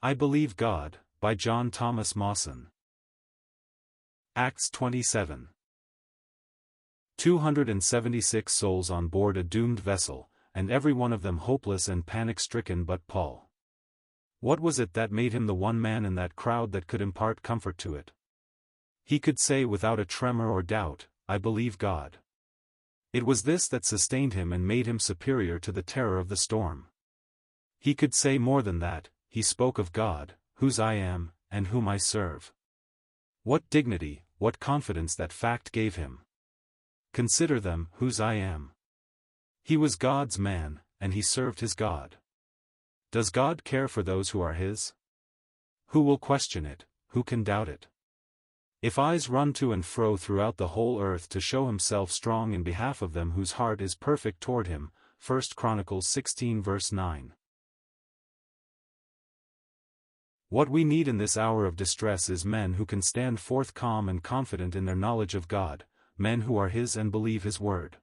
I Believe God, by J T Mawson. Acts 27. 276 souls on board a doomed vessel, and every one of them hopeless and panic-stricken but Paul. What was it that made him the one man in that crowd that could impart comfort to it? He could say without a tremor or doubt, "I believe God." It was this that sustained him and made him superior to the terror of the storm. He could say more than that, he spoke of God, whose I am, and whom I serve. What dignity, what confidence that fact gave him. Consider them, whose I am. He was God's man, and he served his God. Does God care for those who are his? Who will question it, who can doubt it? If eyes run to and fro throughout the whole earth to show himself strong in behalf of them whose heart is perfect toward him, 1 Chronicles 16 verse 9. What we need in this hour of distress is men who can stand forth calm and confident in their knowledge of God, men who are his and believe his word.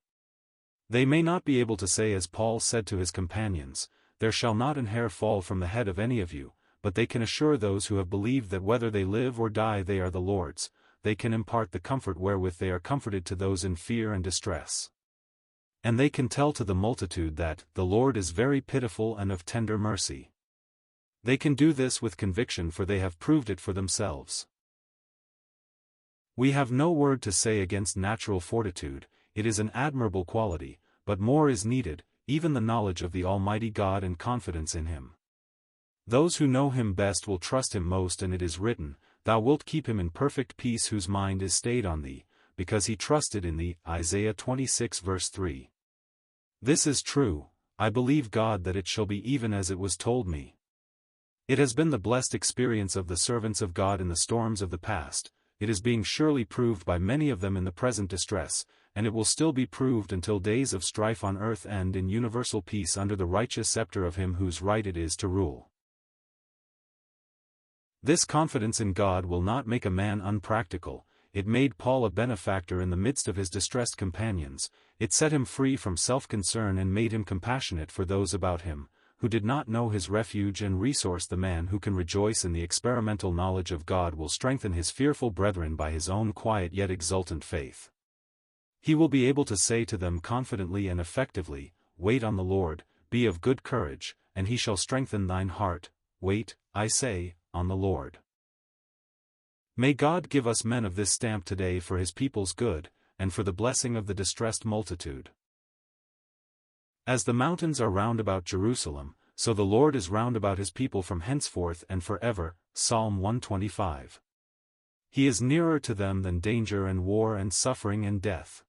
They may not be able to say as Paul said to his companions, "There shall not an hair fall from the head of any of you," but they can assure those who have believed that whether they live or die they are the Lord's. They can impart the comfort wherewith they are comforted to those in fear and distress. And they can tell to the multitude that, "The Lord is very pitiful and of tender mercy." They can do this with conviction, for they have proved it for themselves. We have no word to say against natural fortitude, it is an admirable quality, but more is needed, even the knowledge of the Almighty God and confidence in him. Those who know him best will trust him most, and it is written, "Thou wilt keep him in perfect peace whose mind is stayed on thee, because he trusted in thee." Isaiah 26 verse 3. This is true, I believe God that it shall be even as it was told me. It has been the blessed experience of the servants of God in the storms of the past, it is being surely proved by many of them in the present distress, and it will still be proved until days of strife on earth end in universal peace under the righteous scepter of him whose right it is to rule. This confidence in God will not make a man unpractical. It made Paul a benefactor in the midst of his distressed companions, it set him free from self-concern and made him compassionate for those about him, who did not know his refuge and resource. The man who can rejoice in the experimental knowledge of God will strengthen his fearful brethren by his own quiet yet exultant faith. He will be able to say to them confidently and effectively, "Wait on the Lord, be of good courage, and he shall strengthen thine heart." Wait, I say, on the Lord. May God give us men of this stamp today for his people's good, and for the blessing of the distressed multitude. As the mountains are round about Jerusalem, so the Lord is round about his people from henceforth and forever. Psalm 125. He is nearer to them than danger and war and suffering and death.